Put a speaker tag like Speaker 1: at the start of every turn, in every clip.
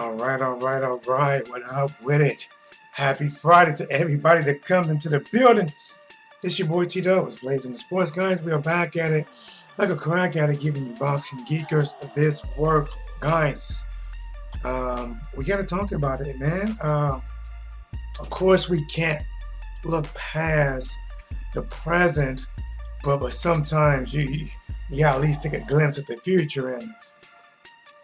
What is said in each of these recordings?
Speaker 1: All right. What up with it? Happy Friday to everybody that comes into the building. This your boy T-Dub was blazing the sports, guys. We are back at it like a crack at it, giving you boxing geekers this work, guys. We gotta talk about it, man. Of course, we can't look past the present, but sometimes you gotta at least take a glimpse at the future. And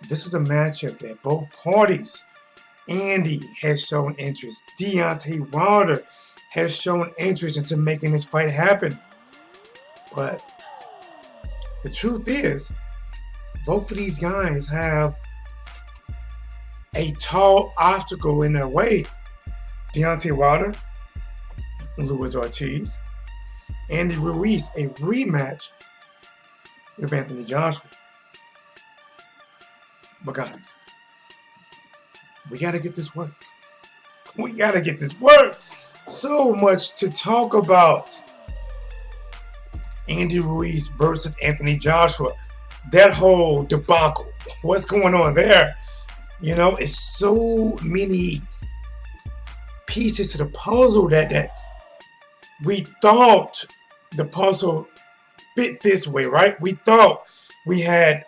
Speaker 1: this is a matchup that both parties, Andy has shown interest. Deontay Wilder has shown interest into making this fight happen. But the truth is, both of these guys have a tall obstacle in their way. Deontay Wilder, Luis Ortiz, Andy Ruiz, a rematch with Anthony Joshua. But guys, we gotta get this work. We gotta get this work. So much to talk about. Andy Ruiz versus Anthony Joshua. That whole debacle. What's going on there? You know, it's so many pieces to the puzzle that we thought the puzzle fit this way, right? We thought we had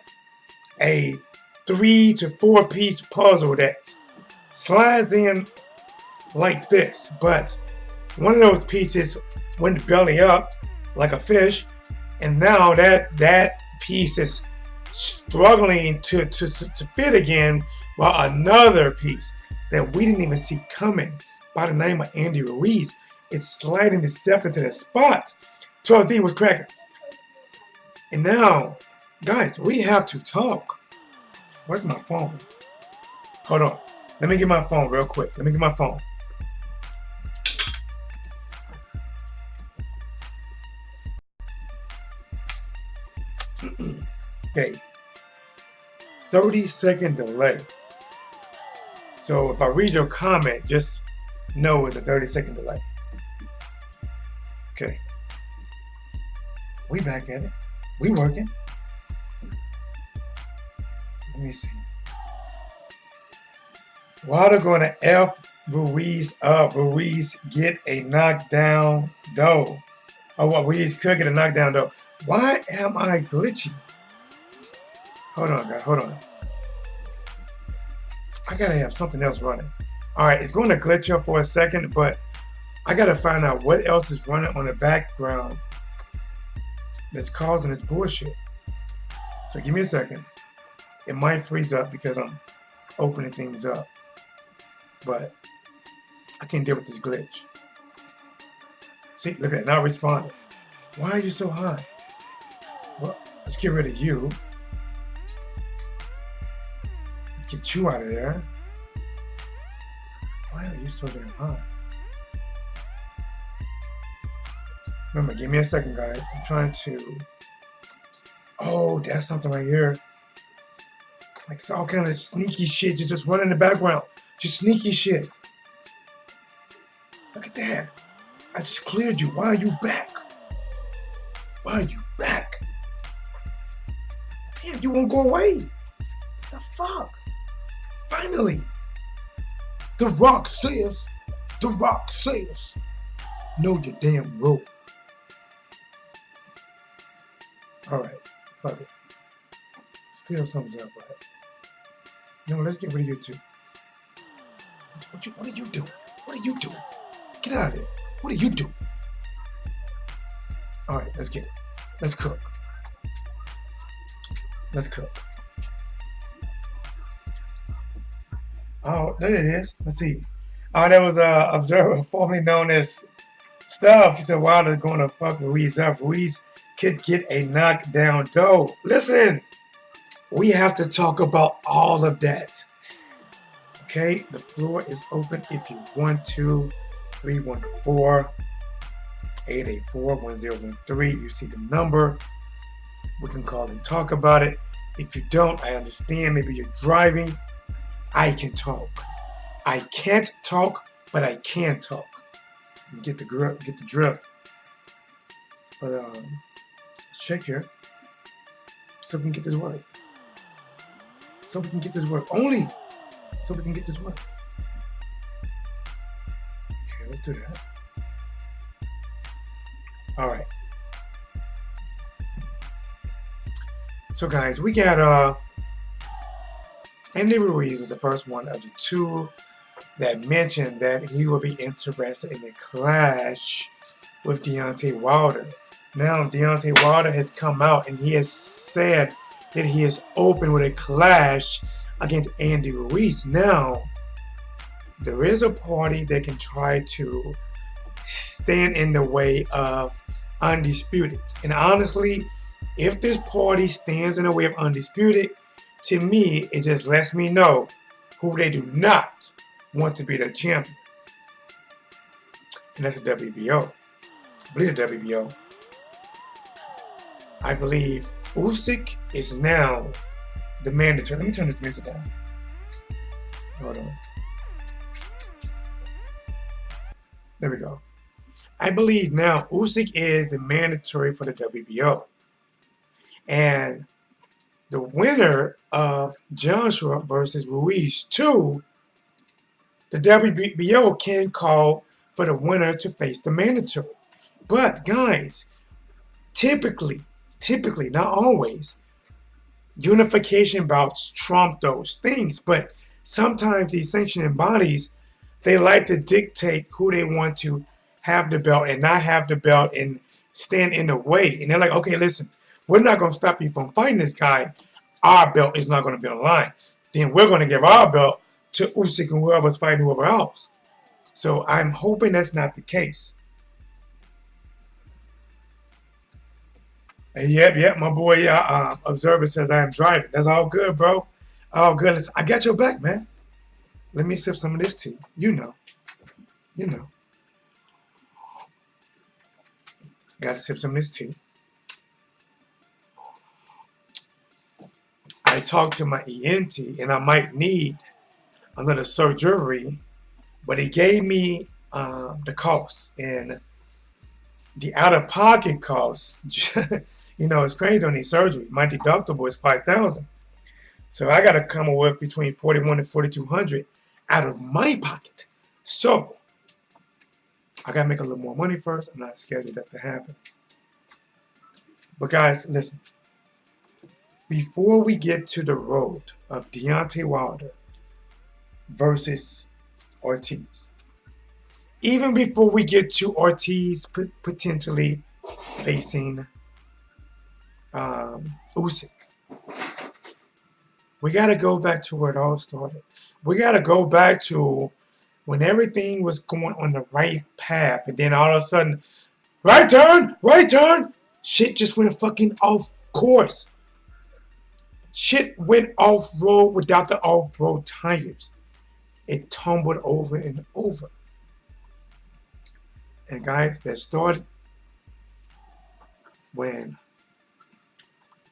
Speaker 1: a 3 to 4 piece puzzle that slides in like this, but one of those pieces went belly up like a fish, and now that piece is struggling to fit again, while another piece that we didn't even see coming by the name of Andy Ruiz is sliding itself into that spot. 12D was cracking. And now, guys, we have to talk. Where's my phone? Hold on. Let me get my phone real quick. Let me get my phone. Okay. 30-second delay. So if I read your comment, just know it's a 30-second delay. Okay. We back at it. We working. Let me see. Wilder going to F Ruiz up. Ruiz get a knockdown though. Oh, well, Ruiz could get a knockdown though. Why am I glitchy? Hold on, guys. Hold on. I gotta have something else running. All right, it's going to glitch up for a second, but I gotta find out what else is running on the background that's causing this bullshit. So give me a second. It might freeze up because I'm opening things up, but I can't deal with this glitch. See, look at it, not responding. Why are you so high? Well, let's get rid of you. Let's get you out of there. Why are you so damn high? Remember, give me a second, guys. I'm trying to... Oh, that's something right here. Like, it's all kind of sneaky shit. You just run in the background. Just sneaky shit. Look at that. I just cleared you. Why are you back? Why are you back? Damn, you won't go away. What the fuck? Finally. The Rock says. The Rock says. Know your damn role. Alright. Fuck it. Still something's up, right? No, let's get rid of you too. What are you doing? What are you doing? Get out of there. What are you doing? Alright, let's get it. Let's cook. Let's cook. Oh, there it is. Let's see. Oh, that was Observer, formerly known as Stuff. He said Wilder's going to fuck Ruiz up. Ruiz could get a knockdown though. Listen, we have to talk about all of that. Okay, the floor is open if you want to. 314-884-1013. You see the number. We can call and talk about it. If you don't, I understand. Maybe you're driving. I can talk. I can't talk, but I can talk. Get the drift. But let's check here. So we can get this work. Only so we can get this work. Okay, let's do that. All right. So guys, we got Andy Ruiz was the first one of the two that mentioned that he would be interested in a clash with Deontay Wilder. Now Deontay Wilder has come out and he has said that he is open with a clash against Andy Ruiz. Now, there is a party that can try to stand in the way of Undisputed. And honestly, if this party stands in the way of Undisputed, to me, it just lets me know who they do not want to be the champion. And that's the WBO. I believe the WBO. I believe Usyk is now the mandatory. Let me turn this music down. Hold on. There we go. I believe now Usyk is the mandatory for the WBO. And the winner of Joshua versus Ruiz 2, the WBO can call for the winner to face the mandatory. But guys, typically, not always, unification bouts trump those things. But sometimes these sanctioning bodies, they like to dictate who they want to have the belt and not have the belt and stand in the way. And they're like, okay, listen, we're not going to stop you from fighting this guy. Our belt is not going to be on the line. Then we're going to give our belt to Usyk and whoever's fighting whoever else. So I'm hoping that's not the case. Yep, my boy, Observer says I am driving. That's all good, bro. All good. Listen, I got your back, man. Let me sip some of this tea. You know. Got to sip some of this tea. I talked to my ENT, and I might need another surgery, but he gave me the cost, and the out-of-pocket cost. It's crazy on these surgeries. My deductible is $5,000, so I got to come up with between $4,100 and $4,200 out of my pocket. So I got to make a little more money first. I'm not scheduled that to happen. But guys, listen. Before we get to the road of Deontay Wilder versus Ortiz, even before we get to Ortiz potentially facing Usyk, we got to go back to where it all started. We got to go back to when everything was going on the right path, and then all of a sudden, right turn, shit just went fucking off course. Shit went off-road without the off-road tires. It tumbled over and over. And guys, that started when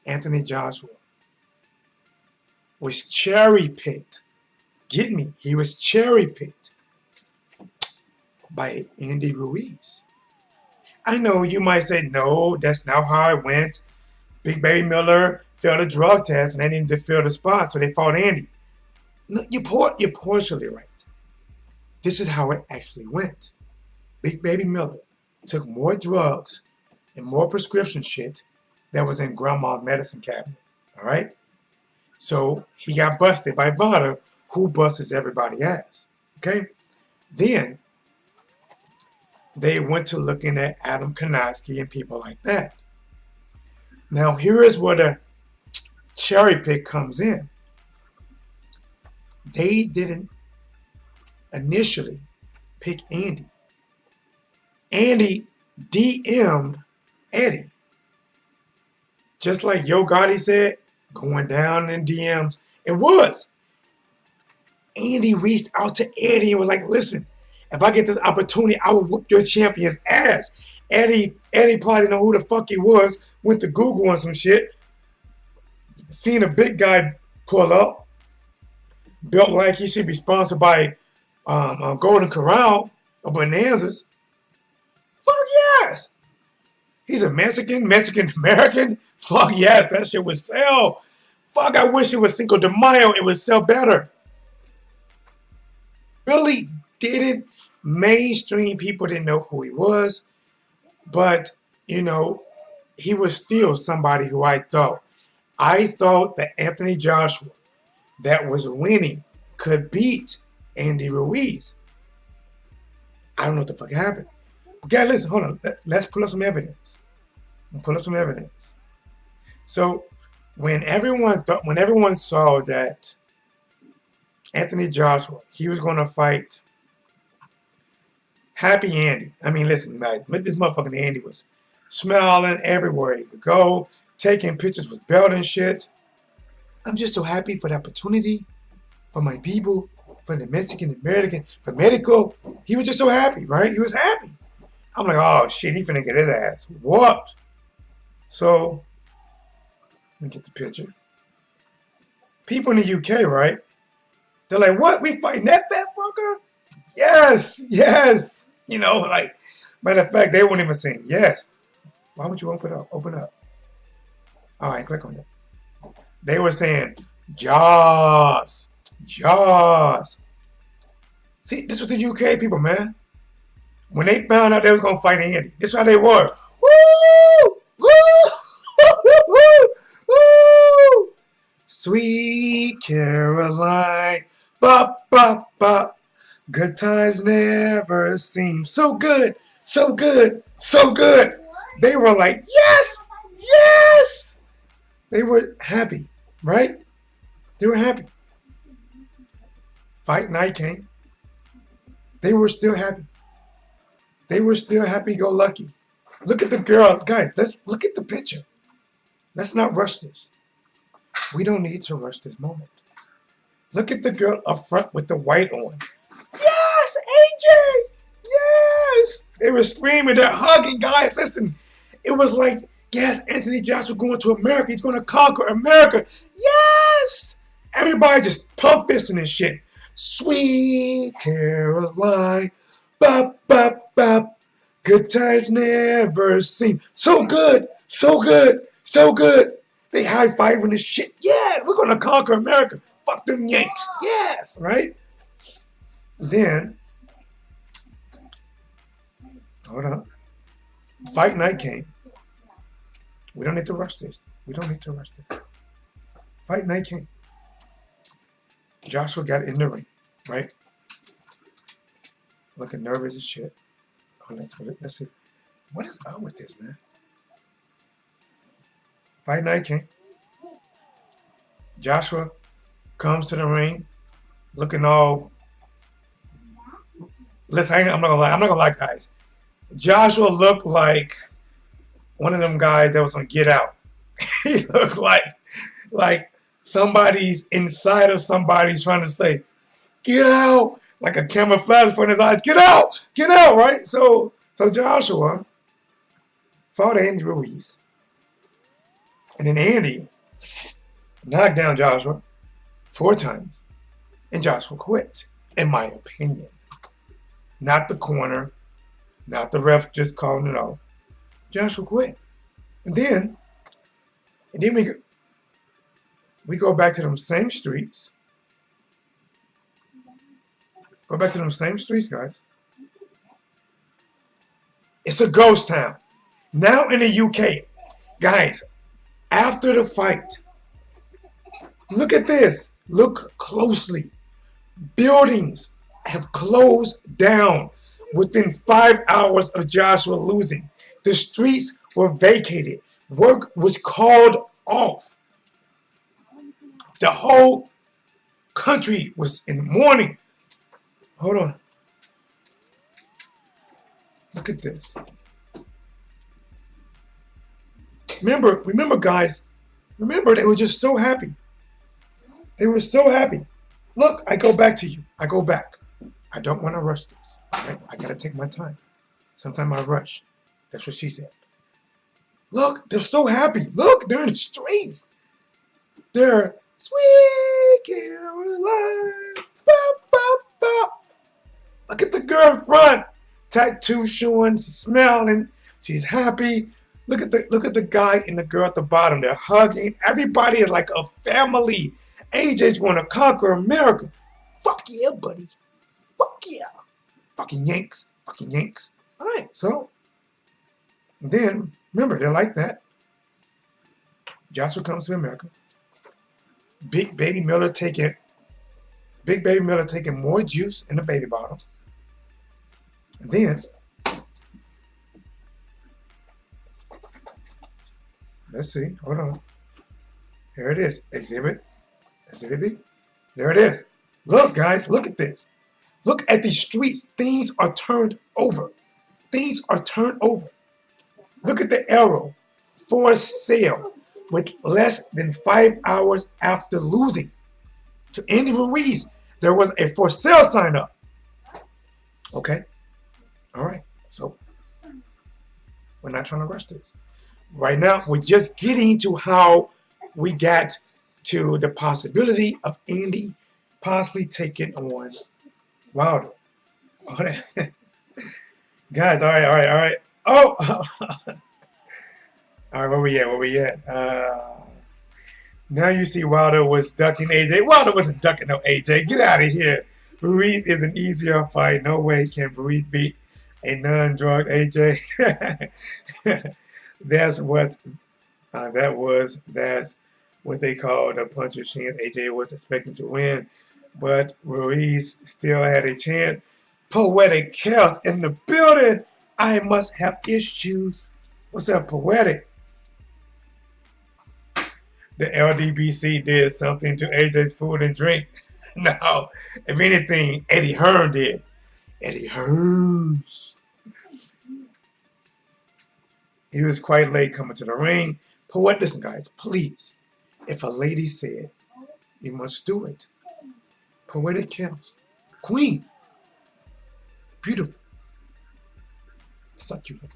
Speaker 1: Anthony Joshua was cherry-picked. Get me? He was cherry-picked by Andy Ruiz. I know you might say, no, that's not how it went. Big Baby Miller failed a drug test and they needed to fill the spot, so they fought Andy. No, you're partially right. This is how it actually went. Big Baby Miller took more drugs and more prescription shit that was in Grandma's medicine cabinet. All right? So he got busted by Vada, who busts everybody's ass. Okay? Then they went to looking at Adam Konoski and people like that. Now, here is where the cherry pick comes in. They didn't initially pick Andy. Andy DM'd Eddie. Just like Yo Gotti said, going down in DMs. It was. Andy reached out to Eddie and was like, listen, if I get this opportunity, I will whoop your champion's ass. Eddie probably didn't know who the fuck he was. Went to Google on some shit. Seen a big guy pull up. Built like he should be sponsored by Golden Corral or Bonanzas. Fuck yes. He's a Mexican-American. Fuck yes, that shit would sell. Fuck, I wish it was Cinco de Mayo. It would sell better. didn't, mainstream people didn't know who he was, but, you know, he was still somebody who I thought that Anthony Joshua, that was winning, could beat Andy Ruiz. I don't know what the fuck happened. But guys, listen, hold on. Let's pull up some evidence. Pull up some evidence. So when everyone saw that Anthony Joshua, he was going to fight Happy Andy. I mean, listen, man, this motherfucking Andy was smiling everywhere he could go, taking pictures with belt and shit. I'm just so happy for the opportunity, for my people, for the Mexican American, for medical. He was just so happy, right? He was happy. I'm like, oh shit, he finna get his ass whooped. So, let me get the picture. People in the UK, right? They're like, what? We fighting that fat fucker? Yes, yes. You know, like, matter of fact, they weren't even saying yes. Why would you open up? Open up. All right, click on it. They were saying, Jaws, Jaws. See, this was the UK people, man. When they found out they was going to fight Andy, this is how they were. Woo! Woo! Woo! Woo! Sweet Caroline. Bop, bop, bop. Good times never seem so good, so good, so good. They were like, yes, yes. They were happy, right? They were happy. Fight night came. They were still happy. They were still happy-go-lucky. Look at the girl. Guys, let's look at the picture. Let's not rush this. We don't need to rush this moment. Look at the girl up front with the white on. Yes, AJ! Yes! They were screaming, they're hugging, guys. Listen, it was like, yes, Anthony Joshua going to America. He's going to conquer America. Yes! Everybody just pump fisting and shit. Sweet Caroline. Bop, bop, bop. Good times never seem so good, so good, so good. They high-fiving this shit. Yeah, we're going to conquer America. Fuck them Yanks. Yes, right? Then, hold up. Fight night came. We don't need to rush this. We don't need to rush this. Fight night came. Joshua got in the ring, right? Looking nervous as shit. Oh, let's see. What is up with this, man? Fight night came. Joshua comes to the ring, looking all. Listen, I'm not gonna lie, guys. Joshua looked like one of them guys that was gonna get out. He looked like somebody's inside of somebody's trying to say, "Get out!" Like a camera flash in front of his eyes. Get out! Right? So Joshua fought Andy Ruiz, and then Andy knocked down Joshua 4 times, and Joshua quit. In my opinion. Not the corner, not the ref just calling it off. Joshua quit. And then we go back to them same streets. Go back to them same streets, guys. It's a ghost town. Now in the UK, guys, after the fight, look at this. Look closely. Buildings have closed down within 5 hours of Joshua losing. The streets were vacated. Work was called off. The whole country was in mourning. Hold on. Look at this. Remember, guys. Remember, they were just so happy. They were so happy. Look, I go back to you. I go back. I don't want to rush this. Right? I got to take my time. Sometimes I rush. That's what she said. Look, they're so happy. Look, they're in the streets. They're sweet Caroline. Bop, bop, bop. Look at the girl in front. Tattoo showing. She's smiling. She's happy. Look at the guy and the girl at the bottom. They're hugging. Everybody is like a family. AJ's going to conquer America. Fuck yeah, buddy. Fuck yeah. Fucking Yanks. Fucking Yanks. All right, so then, remember, they're like that. Joshua comes to America. Big Baby Miller taking more juice in the baby bottle. And then, let's see, hold on. Here it is, Exhibit B. There it is. Look, guys, look at this. Look at these streets. Things are turned over. Things are turned over. Look at the arrow. For sale. With less than 5 hours after losing to Andy Ruiz, there was a for sale sign up. Okay? All right. So, we're not trying to rush this. Right now, we're just getting to how we got to the possibility of Andy possibly taking on Wilder. Guys, all right. Oh! All right, where we at? Now you see Wilder was ducking AJ. Wilder wasn't ducking no AJ. Get out of here. Ruiz is an easier fight. No way can Ruiz beat a non-drugged AJ. That's what they call the puncher's chance. AJ was expecting to win, but Ruiz still had a chance. Poetic Chaos in the building. I must have issues. What's up, Poetic? The LDBC did something to AJ's food and drink. No, if anything, Eddie Hearn did. Eddie Hearn. He was quite late coming to the ring. Poet, listen, guys, please. If a lady said, you must do it. Poetic Chaos. Queen. Beautiful. Succulent.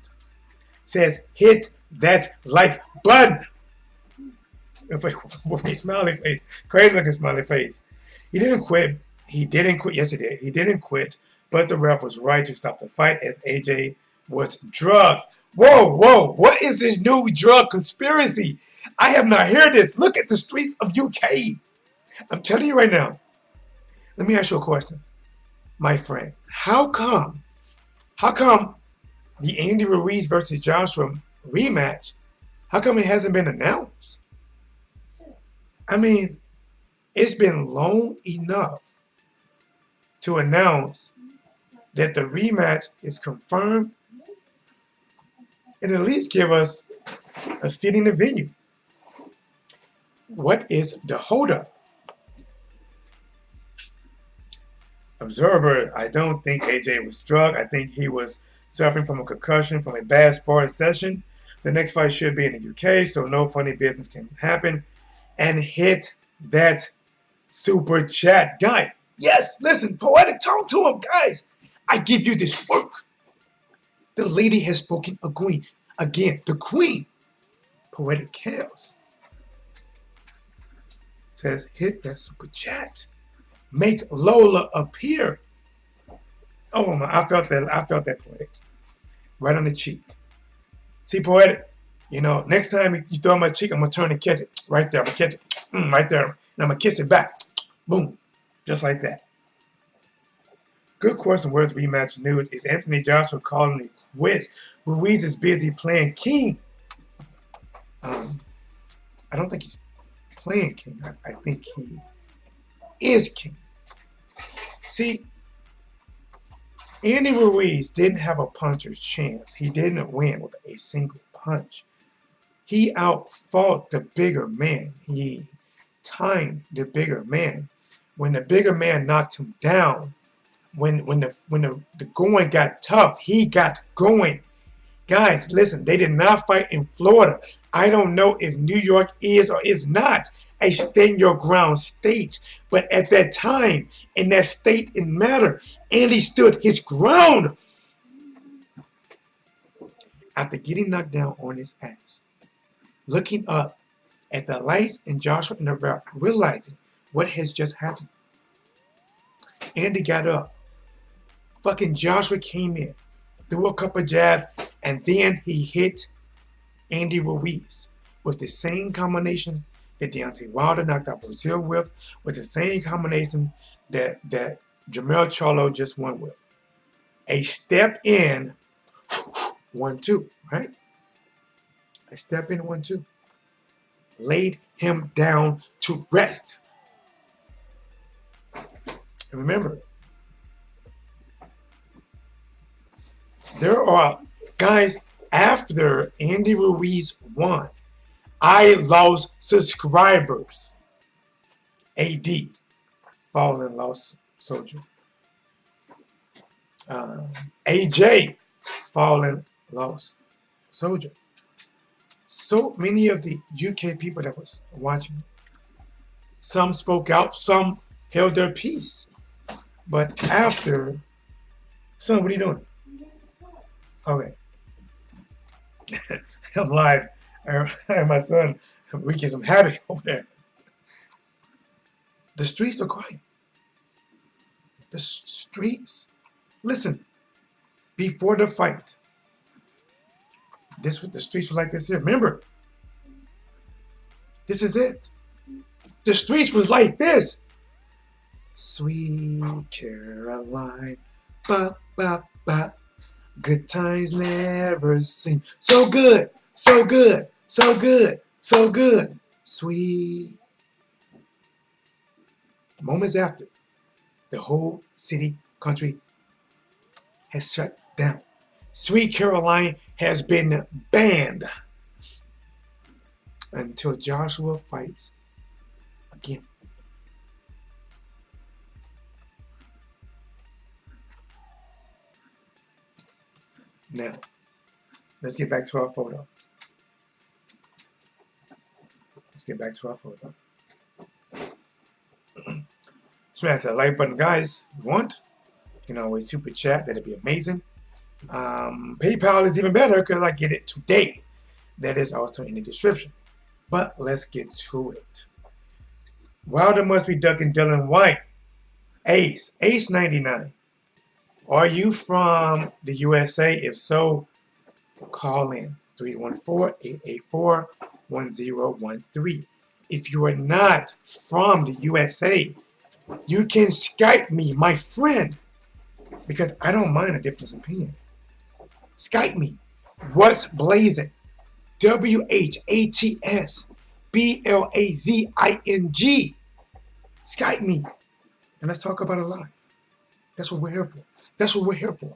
Speaker 1: Says, hit that like button. With a smiley face. Crazy looking smiley face. He didn't quit. Yes, he did. He didn't quit. But the ref was right to stop the fight as AJ was drugged. Whoa. What is this new drug conspiracy? I have not heard this. Look at the streets of UK. I'm telling you right now. Let me ask you a question. My friend, how come the Andy Ruiz versus Joshua rematch, how come it hasn't been announced? I mean, it's been long enough to announce that the rematch is confirmed and at least give us a seat in the venue. What is the holdup? Observer, I don't think AJ was drugged. I think he was suffering from a concussion from a bad sparring session. The next fight should be in the UK, so no funny business can happen. And hit that super chat. Guys, yes, listen, Poetic, talk to him. Guys, I give you this work. The lady has spoken a queen. Again, the queen. Poetic Chaos. Says, hit that super chat. Make Lola appear. Oh my, I felt that, Poetic. Right on the cheek. See, Poetic, you know, next time you throw my cheek, I'm going to turn and catch it. Right there, I'm going to catch it. Right there. And I'm going to kiss it back. Boom. Just like that. Good question. Where's rematch news? Is Anthony Joshua calling it quits? Ruiz is busy playing king. I don't think he's playing king. I think he is king. See, Andy Ruiz didn't have a puncher's chance. He didn't win with a single punch. He outfought the bigger man. He timed the bigger man. When the bigger man knocked him down, when the going got tough, he got going. Guys, listen, they did not fight in Florida. I don't know if New York is or is not a stand your ground state. But at that time, in that state, it mattered. Andy stood his ground after getting knocked down on his ass. Looking up at the lights and Joshua and the ref, realizing what has just happened. Andy got up. Fucking Joshua came in, threw a couple jabs, and then he hit Andy Ruiz with the same combination that Deontay Wilder knocked out Brazil with the same combination that Jamel Charlo just won with. A step in, 1-2, right? A step in, 1-2. Laid him down to rest. And remember, there are guys after Andy Ruiz won. I lost subscribers. AD, fallen lost soldier. AJ, fallen lost soldier. So many of the UK people that was watching, some spoke out, some held their peace. But after, son, what are you doing? Okay. I'm live. I have my son wreaking some havoc over there. The streets are quiet. The streets. Listen, before the fight, the streets were like this here. Remember, this is it. The streets was like this. Sweet Caroline, bop, bop, bop. Good times never seen. So good, so good, so good, so good. Sweet. Moments after, the whole city, country has shut down. Sweet Caroline has been banned until Joshua fights again. Now, let's get back to our photo. Smash that like button, guys. If you want, you can always super chat. That'd be amazing. PayPal is even better because I get it today. That is also in the description. But let's get to it. Wilder must be ducking Dylan White. Ace 99. Are you from the USA? If so, call in 314-884-1013. If you are not from the USA, you can Skype me, my friend, because I don't mind a difference in opinion. Skype me. What's blazing? WHATSBLAZING. Skype me, and let's talk about it live. That's what we're here for. That's what we're here for.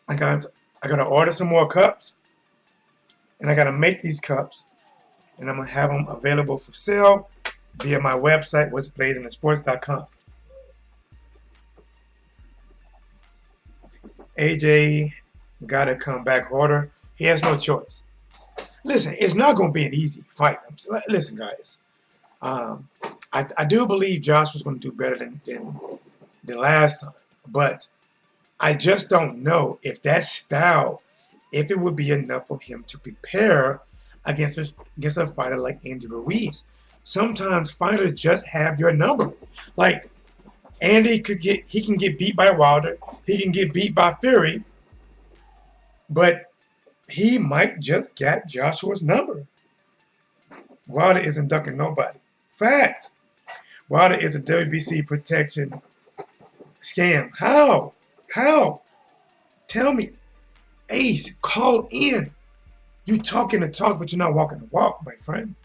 Speaker 1: I gotta order some more cups, and I gotta make these cups, and I'm gonna have them available for sale via my website, what'sblazingsports.com. AJ gotta come back harder. He has no choice. Listen, it's not gonna be an easy fight. Listen, guys. I do believe Josh was going to do better than last time, but I just don't know if that style, if it would be enough for him to prepare against a fighter like Andy Ruiz. Sometimes fighters just have your number. Like Andy can get beat by Wilder, he can get beat by Fury, but he might just get Joshua's number. Wilder isn't ducking nobody. Facts. Wilder is a WBC protection scam. How? How? Tell me. Ace, call in. You talking the talk, but you're not walking the walk, my friend.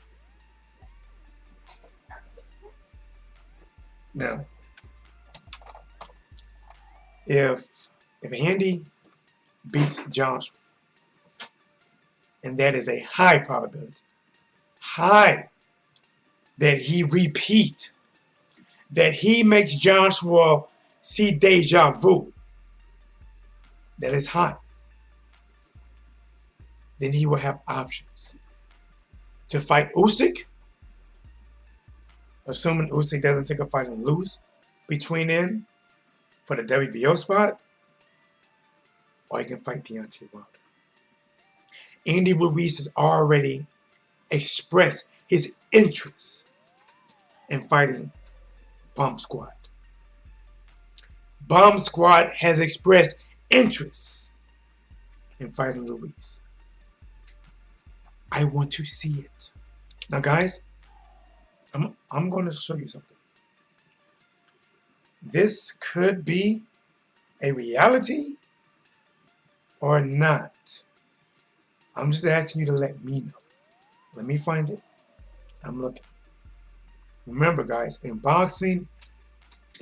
Speaker 1: Now, if Andy beats Joshua, and that is a high probability, that he repeat, that he makes Joshua see deja vu, that is high, then he will have options to fight Usyk, assuming Usyk doesn't take a fight and lose between then for the WBO spot, or he can fight Deontay Wilder. Andy Ruiz has already expressed his interest in fighting Bomb Squad. Bomb Squad has expressed interest in fighting Ruiz. I want to see it. Now, guys, I'm going to show you something. this could be a reality or not. I'm just asking you to let me know. Let me find it. I'm looking. Remember, guys, in boxing,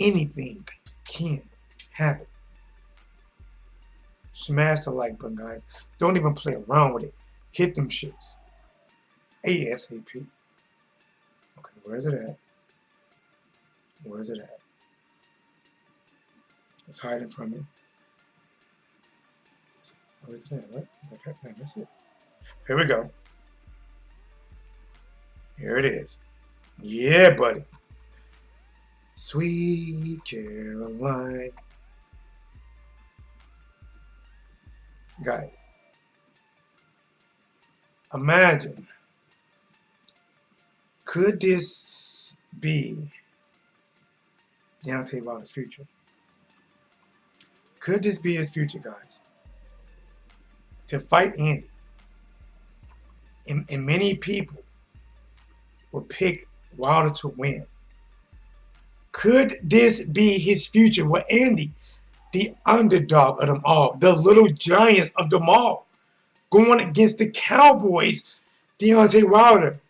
Speaker 1: anything can happen. Smash the like button, guys. Don't even play around with it. Hit them shits. ASAP. Okay, where is it at? Where is it at? It's hiding from me. Where is it at? What? Okay, I miss it. Here we go. Here it is. Yeah, buddy. Sweet Caroline. Guys, imagine, could this be Deontay Wilder's future? Could this be his future, guys? To fight Andy. And many people will pick Wilder to win. Could this be his future with Andy, the underdog of them all, the little giants of them all, going against the Cowboys, Deontay Wilder?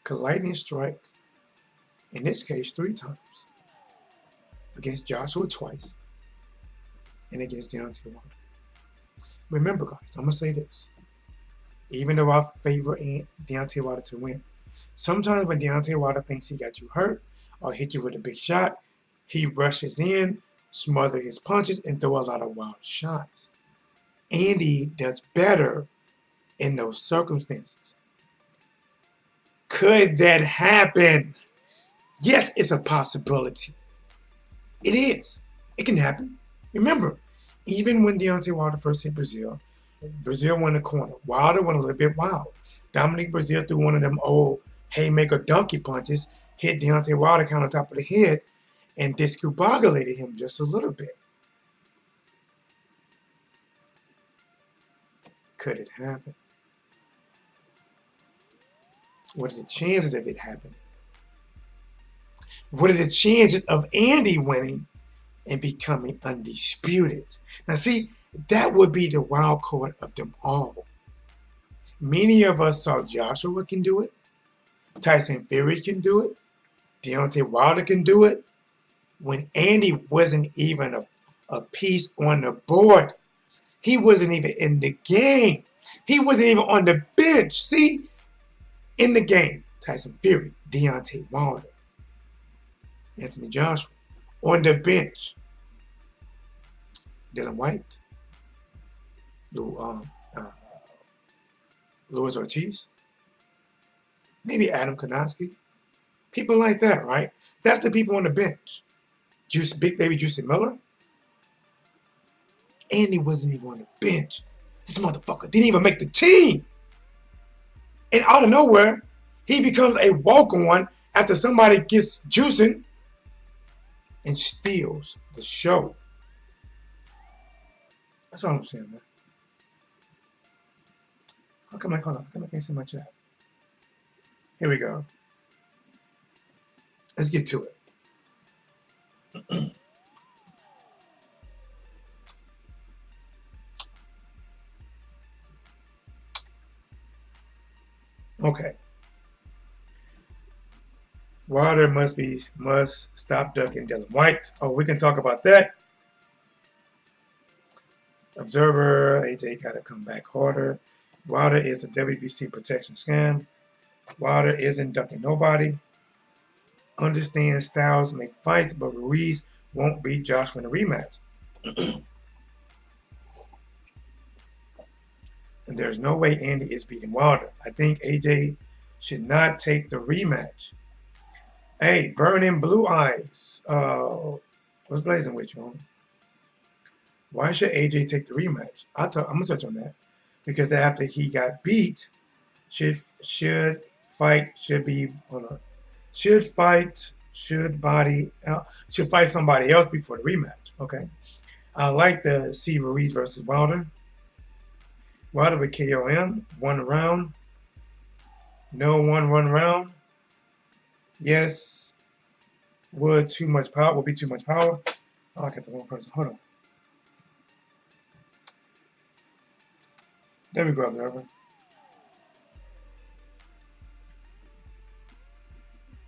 Speaker 1: Could lightning strike, in this case, 3 times, against Joshua twice, and against Deontay Wilder. Remember, guys, I'm going to say this. Even though I favor Deontay Wilder to win, sometimes when Deontay Wilder thinks he got you hurt or hit you with a big shot, he rushes in, smother his punches, and throw a lot of wild shots. Andy does better in those circumstances. Could that happen? Yes, it's a possibility. It is. It can happen. Remember, even when Deontay Wilder first hit Brazil, Brazil won the corner. Wilder went a little bit wild. Dominic Brazil threw one of them old haymaker donkey punches, hit Deontay Wilder kind of top of the head, and discombobulated him just a little bit. Could it happen? What are the chances of it happening? What are the chances of Andy winning and becoming undisputed? Now see, that would be the wild card of them all. Many of us thought Joshua can do it. Tyson Fury can do it. Deontay Wilder can do it. When Andy wasn't even a piece on the board. He wasn't even in the game. He wasn't even on the bench. See? In the game, Tyson Fury, Deontay Wilder, Anthony Joshua. On the bench, Dylan White, Luis Ortiz, maybe Adam Konoski. People like that, right? That's the people on the bench. Big Baby Juicy Miller. Andy wasn't even on the bench. This motherfucker didn't even make the team. And out of nowhere, he becomes a walk-on after somebody gets juicing and steals the show. That's all I'm saying, man. How come I can't see my chat? Here we go. Let's get to it. Okay. Wilder must stop ducking Dylan White. Oh, we can talk about that. Observer, AJ got to come back harder. Wilder is the WBC protection scam. Wilder isn't ducking nobody. Understand styles make fights, but Ruiz won't beat Joshua in a rematch. And there's no way Andy is beating Wilder. I think AJ should not take the rematch. Hey, burning blue eyes. What's blazing with you, homie? Why should AJ take the rematch? I'm gonna touch on that because after he got beat, should fight somebody else before the rematch. Okay, I like to see Ruiz versus Wilder. Wilder with KOM, 1 round. No 1 round. Yes. would be too much power. Oh, I got the wrong person. Hold on. There we go, observer.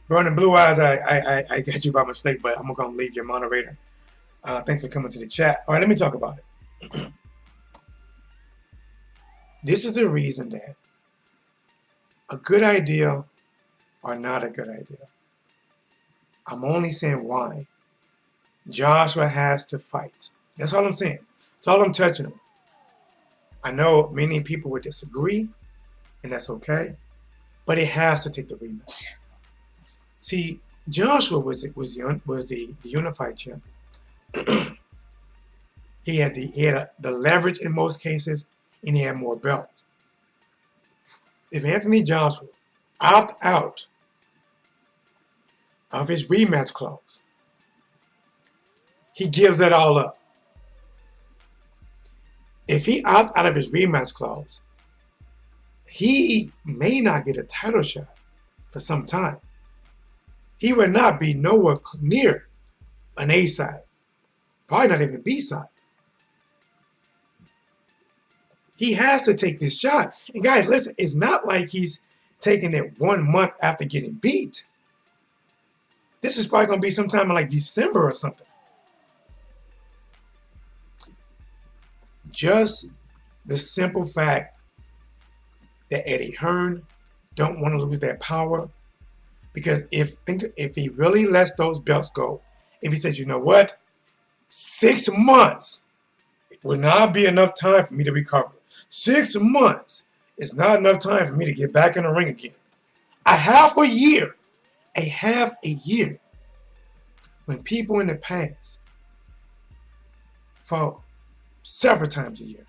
Speaker 1: Burning Blue Eyes, I got you by mistake, but I'm going to leave your moderator. Thanks for coming to the chat. All right, let me talk about it. This is the reason that a good idea or not a good idea. I'm only saying why. Joshua has to fight. That's all I'm saying. That's all I'm touching on. I know many people would disagree, and that's okay, but he has to take the rematch. See, Joshua was the unified champion. He had the leverage in most cases, and he had more belts. If Anthony Joshua opt out of his rematch clause, he gives that all up. If he opts out of his rematch clause, he may not get a title shot for some time. He would not be nowhere near an A side, probably not even a B side. He has to take this shot. And guys, listen, it's not like he's taking it 1 month after getting beat. This is probably going to be sometime in like December or something. Just the simple fact that Eddie Hearn don't want to lose that power, because if he really lets those belts go, if he says, you know what, 6 months will not be enough time for me to recover. 6 months is not enough time for me to get back in the ring again. A half a year, when people in the past fought several times a year,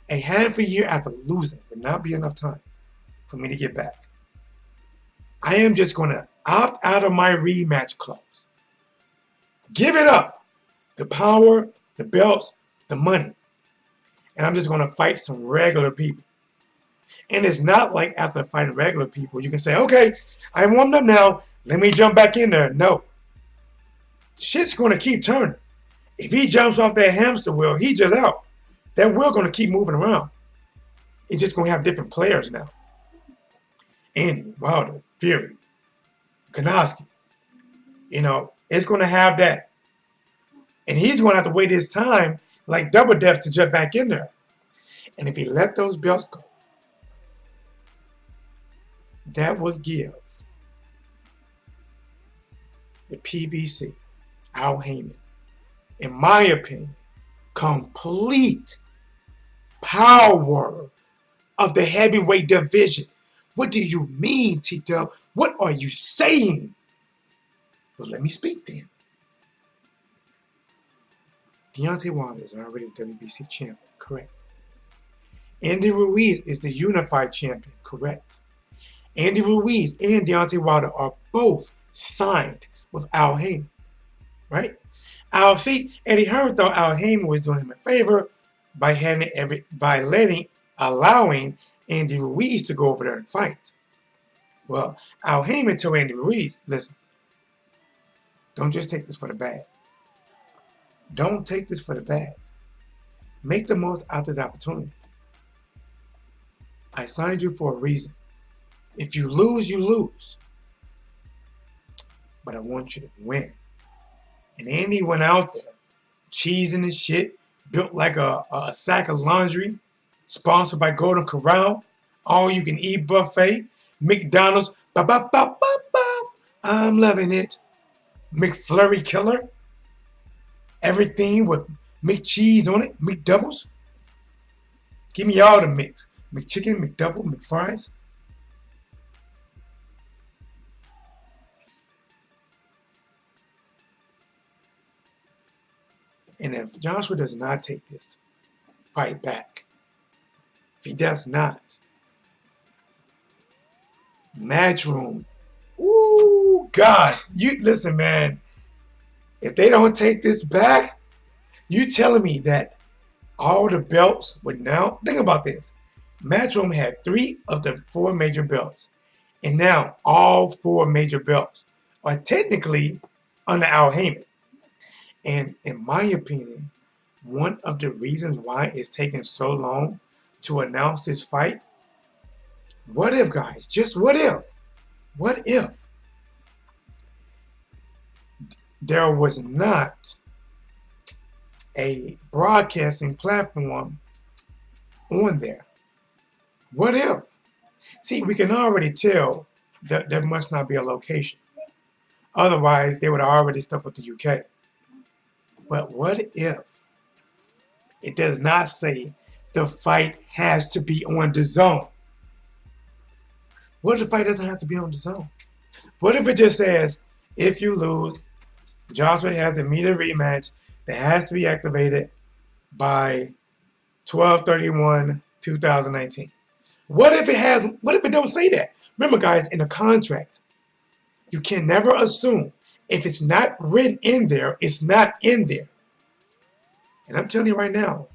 Speaker 1: a half a year after losing would not be enough time for me to get back. I am just going to opt out of my rematch clause. Give it up. The power, the belts, the money. And I'm just going to fight some regular people. And it's not like after fighting regular people, you can say, okay, I'm warmed up now. Let me jump back in there. No. Shit's going to keep turning. If he jumps off that hamster wheel, he's just out. That wheel going to keep moving around. It's just going to have different players now. Andy, Wilder, Fury, Kanoski. It's going to have that. And he's going to have to wait his time like Double Death to jump back in there. And if he let those belts go, that would give the PBC, Al Heyman, in my opinion, complete power of the heavyweight division. What do you mean, T-Dub? What are you saying? Well, let me speak then. Deontay Wilder is already WBC champion, correct. Andy Ruiz is the unified champion, correct. Andy Ruiz and Deontay Wilder are both signed with Al Heyman, right? Eddie Hearn thought Al Heyman was doing him a favor by allowing Andy Ruiz to go over there and fight. Well, Al Heyman told Andy Ruiz, listen, don't just take this for the bag. Don't take this for the bag. Make the most out of this opportunity. I signed you for a reason. If you lose, you lose. But I want you to win. And Andy went out there, cheesing and shit, built like a sack of laundry, sponsored by Golden Corral, all-you-can-eat buffet, McDonald's, I'm loving it. McFlurry Killer, everything with McCheese on it, McDoubles. Give me all the mix. McChicken, McDouble, McFries. And if Joshua does not take this fight back, if he does not, Matchroom, ooh, gosh, you listen, man. If they don't take this back, you telling me that all the belts would now, think about this. Matchroom had 3 of the 4 major belts. And now all 4 major belts are technically under Al Heyman. And in my opinion, one of the reasons why it's taking so long to announce this fight, what if, guys, just what if there was not a broadcasting platform on there? What if? See, we can already tell that there must not be a location. Otherwise, they would have already stuck with the UK. But what if it does not say the fight has to be on the zone? What if the fight doesn't have to be on the zone? What if it just says, if you lose, Joshua has an immediate rematch that has to be activated by 12/31/2019? What if it don't say that? Remember, guys, in a contract, you can never assume if it's not written in there, it's not in there. And I'm telling you right now,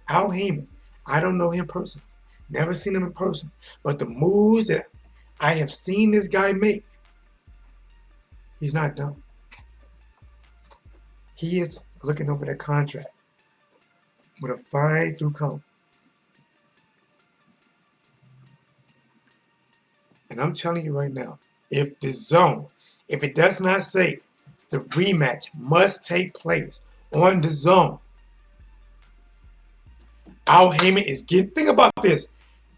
Speaker 1: Al Heyman, I don't know him personally, never seen him in person, but the moves that I have seen this guy make, he's not dumb. He is looking over that contract with a fine tooth comb. And I'm telling you right now, if the zone, if it does not say the rematch must take place on the zone, Al Heyman is getting, think about this.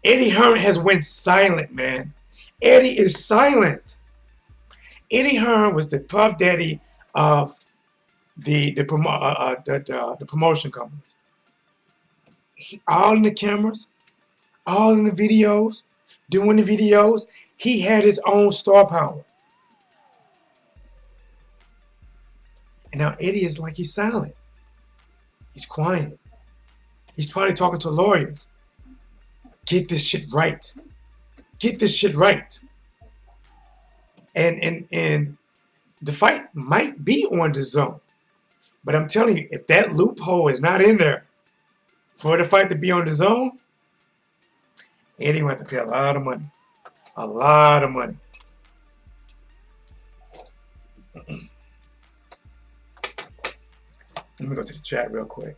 Speaker 1: Eddie Hearn has went silent, man. Eddie is silent. Eddie Hearn was the puff daddy of the promotion companies. All in the cameras, all in the videos, doing the videos, he had his own star power. And now Eddie is like he's silent. He's quiet. He's probably talking to lawyers. Get this shit right. Get this shit right. And the fight might be on the zone. But I'm telling you, if that loophole is not in there for the fight to be on the zone, Eddie will have to pay a lot of money. A lot of money. Let me go to the chat real quick.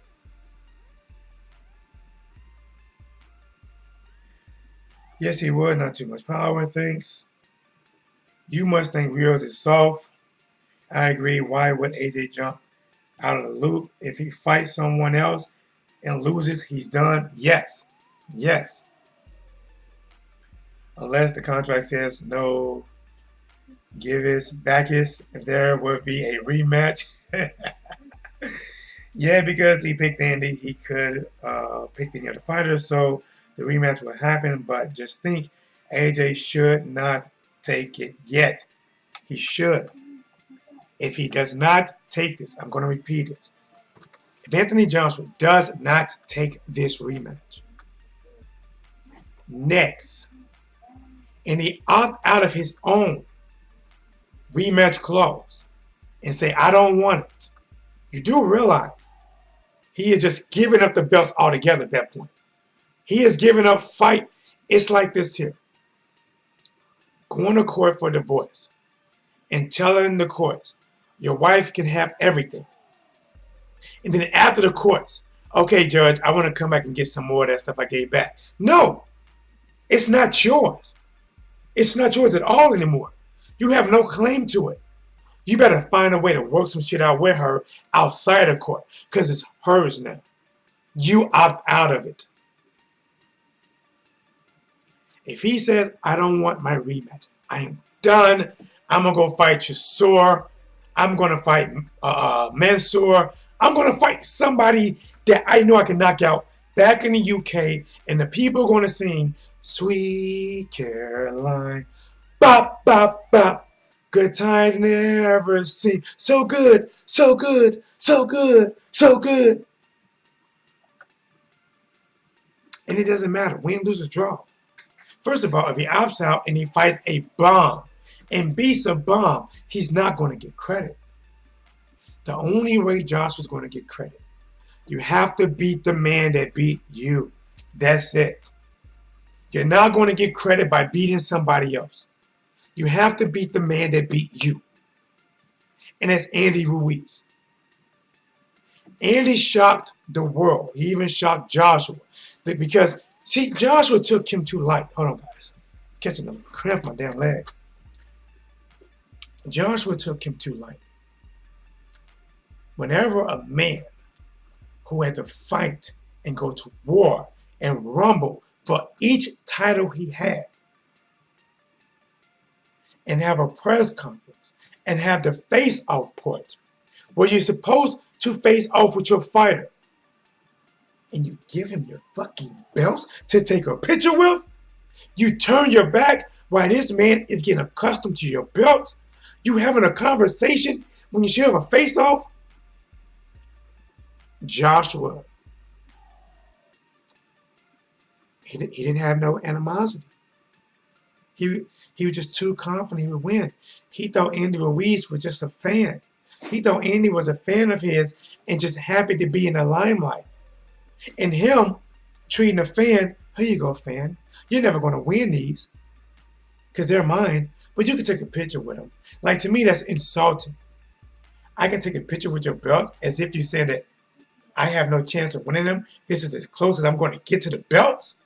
Speaker 1: Yes, he would. Not too much power. Thanks. You must think Ruiz is soft. I agree. Why would AJ jump out of the loop? If he fights someone else and loses, he's done. Yes. Yes. Unless the contract says no Givus Bacchus, there will be a rematch. Yeah, because he picked Andy, he could pick any other fighter, so the rematch will happen. But just think, AJ should not take it yet. He should. If he does not take this, I'm going to repeat it. If Anthony Joshua does not take this rematch next, and he opt out of his own rematch clause and say, I don't want it, you do realize he is just giving up the belts altogether at that point. He is giving up fight. It's like this here. Going to court for divorce and telling the courts, your wife can have everything. And then after the courts, okay, judge, I want to come back and get some more of that stuff I gave back. No, it's not yours. It's not yours at all anymore. You have no claim to it. You better find a way to work some shit out with her outside of court because it's hers now. You opt out of it. If he says, I don't want my rematch, I am done. I'm going to go fight Chisora. I'm going to fight Mansoor. I'm going to fight somebody that I know I can knock out back in the UK, and the people are going to sing, Sweet Caroline, bop, bop, bop. Good times never seen. So good, so good, so good, so good. And it doesn't matter. Win, lose, or draw. First of all, if he opts out and he fights a bomb and beats a bomb, he's not going to get credit. The only way Joshua's going to get credit, you have to beat the man that beat you. That's it. You're not going to get credit by beating somebody else. You have to beat the man that beat you. and that's Andy Ruiz. Andy shocked the world. He even shocked Joshua. Because, see, Joshua took him too light. Hold on, guys. Catching a cramp on my damn leg. Joshua took him too light. Whenever a man who had to fight and go to war and rumble for each title he had, and have a press conference and have the face-off part where you're supposed to face off with your fighter, and you give him your fucking belts to take a picture with, you turn your back while this man is getting accustomed to your belts, you having a conversation when you should have a face-off. Joshua, he didn't have no animosity. He was just too confident he would win. He thought Andy Ruiz was just a fan. He thought Andy was a fan of his and just happy to be in the limelight. And him treating a fan, here you go, fan. You're never going to win these because they're mine, but you can take a picture with them. Like, to me, that's insulting. I can take a picture with your belt as if you said that I have no chance of winning them. This is as close as I'm going to get to the belts.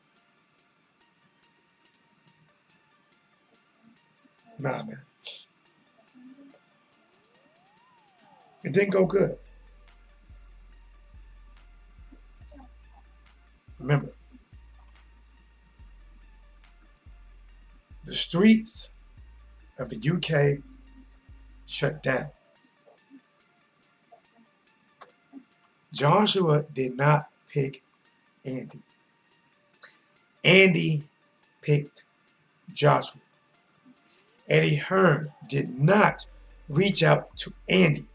Speaker 1: Nah, man. It didn't go good. Remember, the streets of the UK shut down. Joshua did not pick Andy. Andy picked Joshua. Eddie Hearn did not reach out to Andy.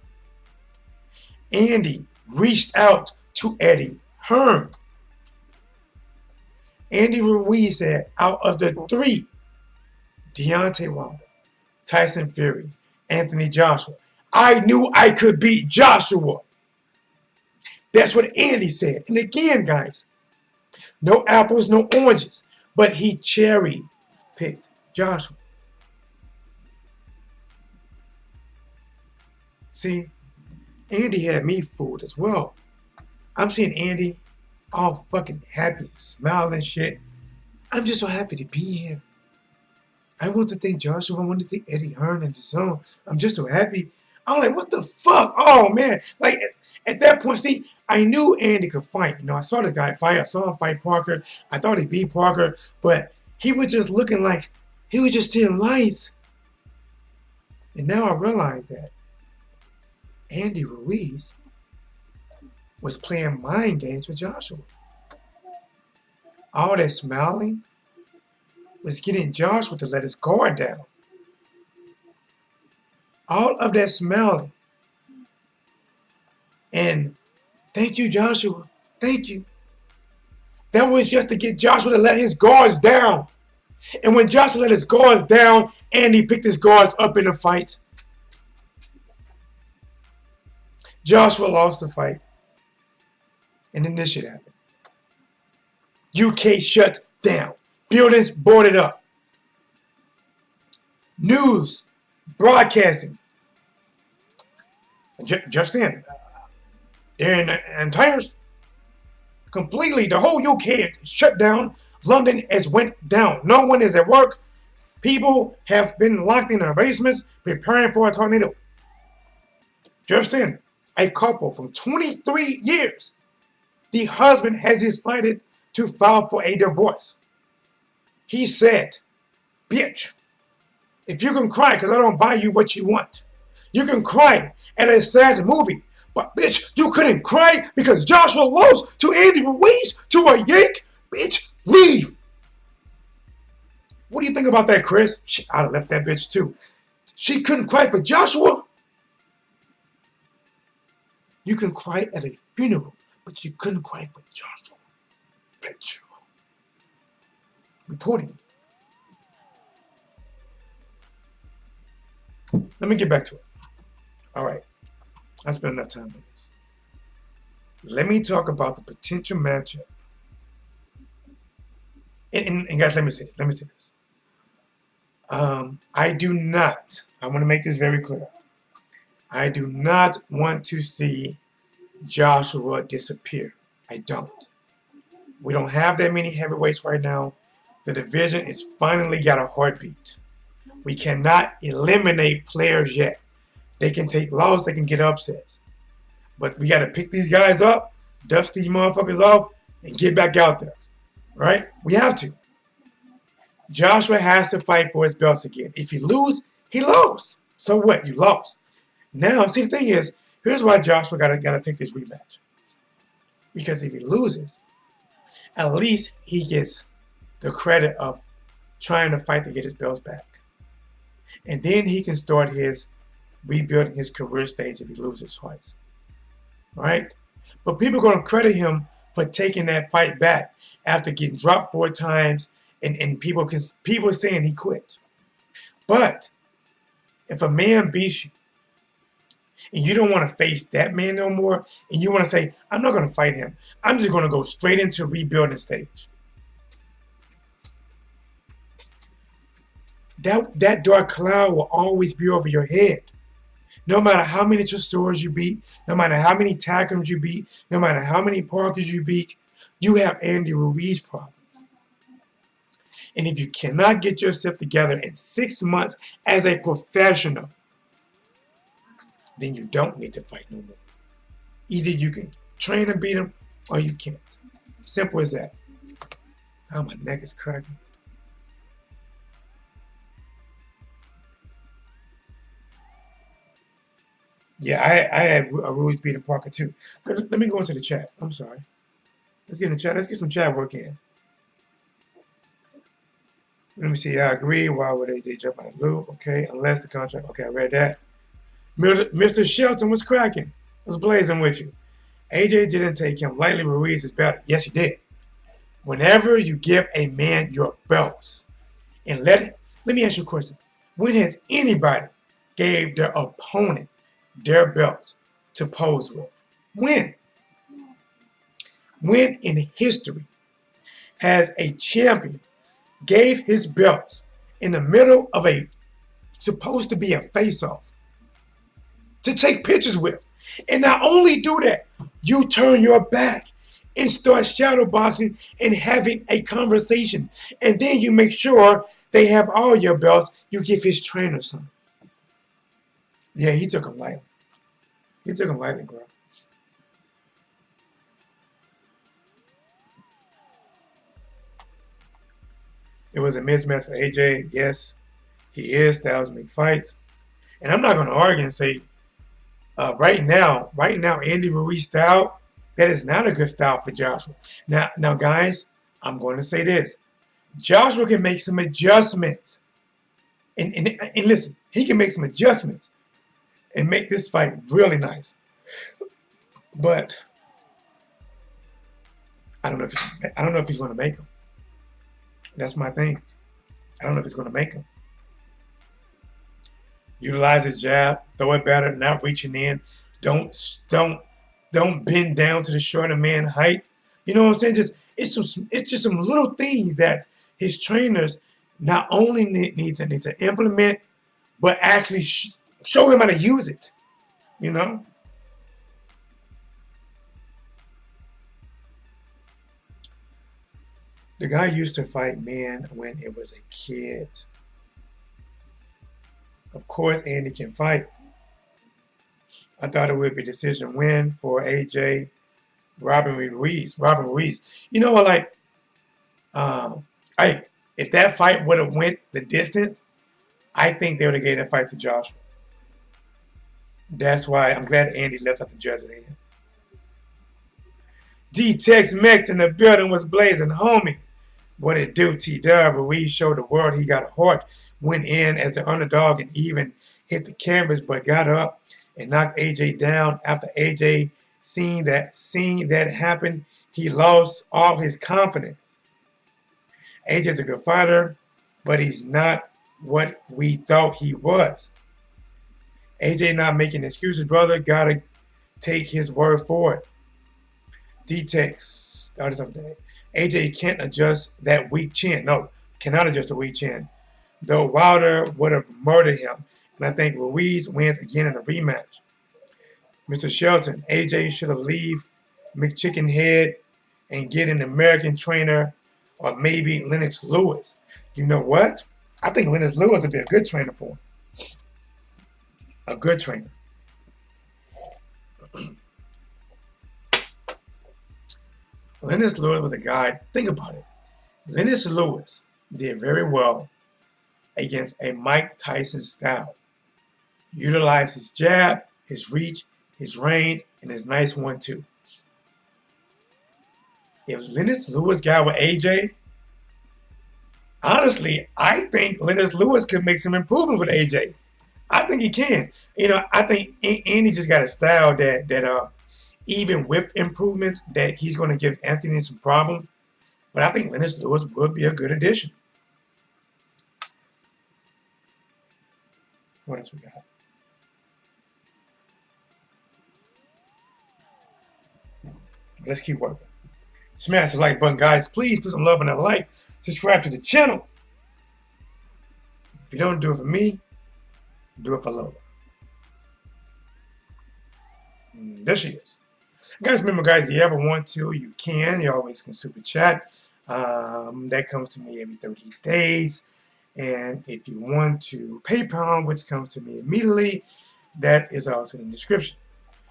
Speaker 1: Andy reached out to Eddie Hearn. Andy Ruiz said, out of the three, Deontay Wilder, Tyson Fury, Anthony Joshua, I knew I could beat Joshua. That's what Andy said. And again, guys, no apples, no oranges, but he cherry picked Joshua. See, Andy had me fooled as well. I'm seeing Andy all fucking happy, smiling and shit. I'm just so happy to be here. I want to thank Joshua. I want to thank Eddie Hearn and the zone. I'm just so happy. I'm like, what the fuck? Oh, man. Like, at that point, see, I knew Andy could fight. You know, I saw this guy fight. I saw him fight Parker. I thought he beat Parker. But he was just looking like he was just seeing lights. And now I realize that Andy Ruiz was playing mind games with Joshua. All that smiling was getting Joshua to let his guard down. All of that smiling. And thank you, Joshua. Thank you. That was just to get Joshua to let his guards down. And when Joshua let his guards down, Andy picked his guards up in the fight. Joshua lost the fight. And then this shit happened. UK shut down. Buildings boarded up. News, broadcasting. Just in. Their entire, completely, the whole UK shut down. London has went down. No one is at work. People have been locked in their basements preparing for a tornado. Just in. A couple from 23 years. The husband has decided to file for a divorce. He said, bitch, if you can cry because I don't buy you what you want, you can cry at a sad movie, but bitch, you couldn't cry because Joshua lost to Andy Ruiz to a yank? Bitch, leave. What do you think about that, Chris? I'd have left that bitch too. She couldn't cry for Joshua? You can cry at a funeral, but you couldn't cry for Joshua. Bitch. Reporting. Let me get back to it. All right. I spent enough time on this. Let me talk about the potential matchup. And guys, let me say this. I do not, I want to make this very clear. I do not want to see Joshua disappear. I don't. We don't have that many heavyweights right now. The division is finally got a heartbeat. We cannot eliminate players yet. They can take losses, they can get upsets. But we got to pick these guys up, dust these motherfuckers off, and get back out there. Right? We have to. Joshua has to fight for his belts again. If you lose, he lost. So what? You lost. Now, see, the thing is, here's why Joshua gotta take this rematch. Because if he loses, at least he gets the credit of trying to fight to get his belts back. And then he can start his rebuilding his career stage if he loses twice. Right? But people are going to credit him for taking that fight back after getting dropped 4 times and people saying he quit. But if a man beats you and you don't want to face that man no more and you want to say, I'm not going to fight him. I'm just going to go straight into rebuilding stage. That dark cloud will always be over your head. No matter how many Chisores you beat, no matter how many Tackums you beat, no matter how many Parkers you beat, you have Andy Ruiz problems. And if you cannot get yourself together in 6 months as a professional, then you don't need to fight no more. Either you can train and beat him or you can't. Simple as that. Oh, my neck is cracking. Yeah, I had Ruiz beating Parker too. Let me go into the chat. I'm sorry. Let's get in the chat. Let's get some chat work in. Let me see. I agree. Why would AJ jump on a loop? Okay, unless the contract. Okay, I read that. Mr. Shelton was cracking. Was blazing with you. AJ didn't take him lightly. Ruiz is better. Yes, he did. Whenever you give a man your belts and let me ask you a question. When has anybody gave their opponent their belts to pose with? When? When in history has a champion gave his belts in the middle of a supposed to be a face-off to take pictures with? And not only do that, you turn your back and start shadowboxing and having a conversation. And then you make sure they have all your belts. You give his trainer some. Yeah, he took him lightly. He took him lightly, bro. It was a mismatch for AJ. Yes, he is. Styles make fights. And I'm not going to argue and say, right now, Andy Ruiz style, that is not a good style for Joshua. Now, guys, I'm going to say this. Joshua can make some adjustments. And listen, he can make some adjustments and make this fight really nice. But I don't know if he's going to make them. That's my thing. I don't know if he's going to make them. Utilize his jab, throw it better, not reaching in. Don't bend down to the shorter man height. You know what I'm saying? It's just some little things that his trainers not only need to implement, but actually show him how to use it. You know? The guy used to fight men when it was a kid. Of course, Andy can fight. I thought it would be a decision win for AJ. Robin Ruiz. You know, like, if that fight would have went the distance, I think they would have gave that fight to Joshua. That's why I'm glad Andy left out the judge's hands. D-Tex Mex in the building was blazing, homie. What it do, T-Dub? Ruiz showed the world he got a heart, went in as the underdog and even hit the canvas, but got up and knocked AJ down. After AJ seeing that happen, he lost all his confidence. AJ's a good fighter, but he's not what we thought he was. AJ not making excuses, brother. Gotta take his word for it. D-Tex started something. AJ can't adjust that weak chin. No, cannot adjust a weak chin. Though Wilder would have murdered him. And I think Ruiz wins again in a rematch. Mr. Shelton, AJ should have leave McChicken Head and get an American trainer or maybe Lennox Lewis. You know what? I think Lennox Lewis would be a good trainer for him. A good trainer. Lennox Lewis was a guy, think about it. Lennox Lewis did very well against a Mike Tyson style. Utilized his jab, his reach, his range, and his nice 1-2. If Lennox Lewis got with AJ, honestly, I think Lennox Lewis could make some improvement with AJ. I think he can. You know, I think Andy just got a style that even with improvements, that he's going to give Anthony some problems. But I think Lennox Lewis would be a good addition. What else we got? Let's keep working. Smash the like button, guys. Please put some love on that like. Subscribe to the channel. If you don't do it for me, do it for Lola. There she is. Guys, remember, guys, if you ever want to, you can. You always can super chat. That comes to me every 30 days. And if you want to PayPal, which comes to me immediately, that is also in the description.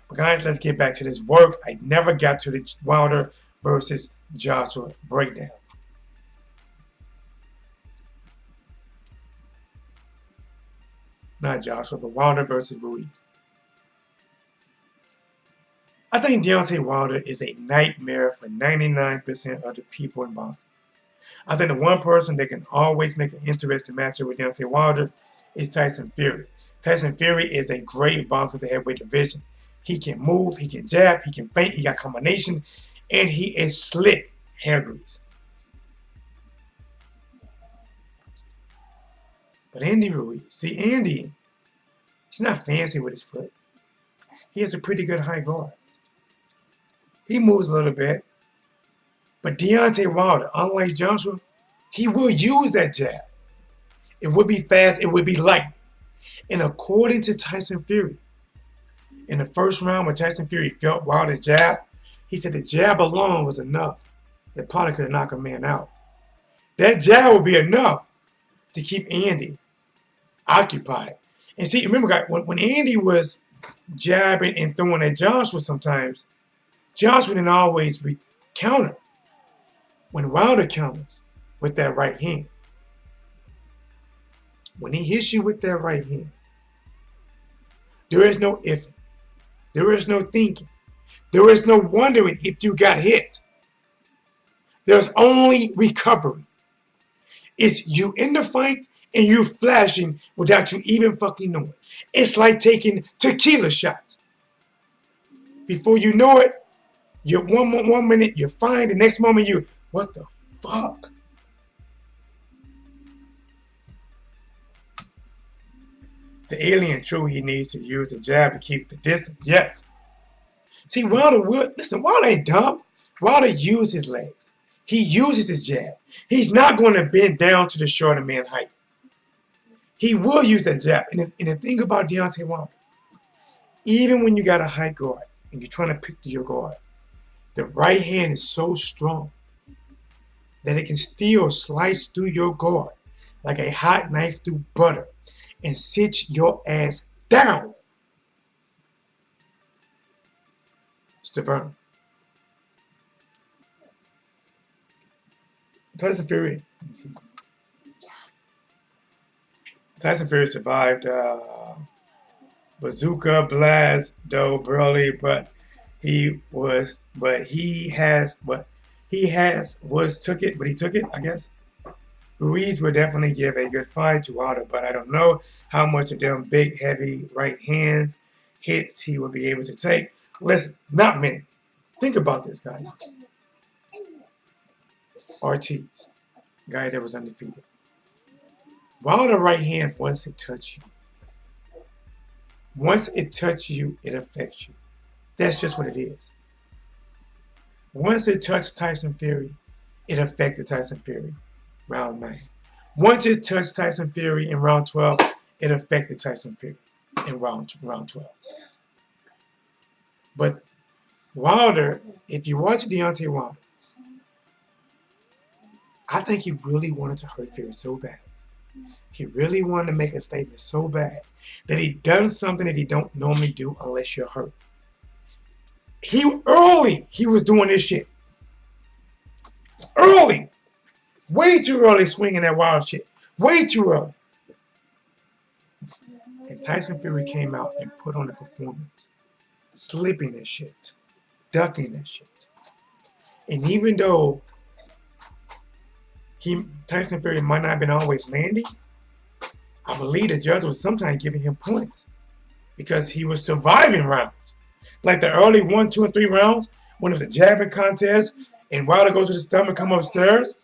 Speaker 1: But guys, let's get back to this work. I never got to the Wilder versus Joshua breakdown. Not Joshua, but Wilder versus Ruiz. I think Deontay Wilder is a nightmare for 99% of the people in boxing. I think the one person that can always make an interesting matchup with Deontay Wilder is Tyson Fury. Tyson Fury is a great boxer in the heavyweight division. He can move, he can jab, he can feint, he got combination, and he is slick hair grease. But Andy Ruiz, see Andy, he's not fancy with his foot. He has a pretty good high guard. He moves a little bit. But Deontay Wilder, unlike Joshua, he will use that jab. It would be fast, it would be light. And according to Tyson Fury, in the first round when Tyson Fury felt Wilder's jab, he said the jab alone was enough. It probably could have knocked a man out. That jab would be enough to keep Andy occupied. And see, remember, guys, when Andy was jabbing and throwing at Joshua sometimes, Joshua didn't always counter. When Wilder counters with that right hand, when he hits you with that right hand, there is no ifing. There is no thinking. There is no wondering if you got hit. There's only recovery. It's you in the fight and you flashing without you even fucking knowing. It's like taking tequila shots. Before you know it, you're one minute you're fine, the next moment you, what the fuck? The alien, true, he needs to use the jab to keep the distance. Yes. See, Wilder ain't dumb. Wilder uses his legs. He uses his jab. He's not going to bend down to the shorter man height. He will use that jab. And the thing about Deontay Wilder, even when you got a high guard and you're trying to pick to your guard, the right hand is so strong that it can still slice through your guard like a hot knife through butter and sit your ass down. Stavern. Tyson Fury survived Bazooka Blast, though Burley, but he took it, I guess. Ruiz would definitely give a good fight to Wilder, but I don't know how much of them big, heavy right hands hits he will be able to take. Listen, not many. Think about this, guys. Ortiz, guy that was undefeated. Wilder right hand, once it touches you, it affects you. That's just what it is. Once it touched Tyson Fury, it affected Tyson Fury. Round 9. Once it touched Tyson Fury in round 12, it affected Tyson Fury in round 12. But Wilder, if you watch Deontay Wilder, I think he really wanted to hurt Fury so bad. He really wanted to make a statement so bad that he done something that he don't normally do unless you're hurt. He was doing this shit. Early. Way too early swinging that wild shit. Way too early. And Tyson Fury came out and put on a performance. Slipping that shit. Ducking that shit. And even though Tyson Fury might not have been always landing, I believe the judge was sometimes giving him points because he was surviving rounds. Like the early 1, 2, and 3 rounds, when it was a jabbing contest, and Wilder goes to the stomach, come upstairs.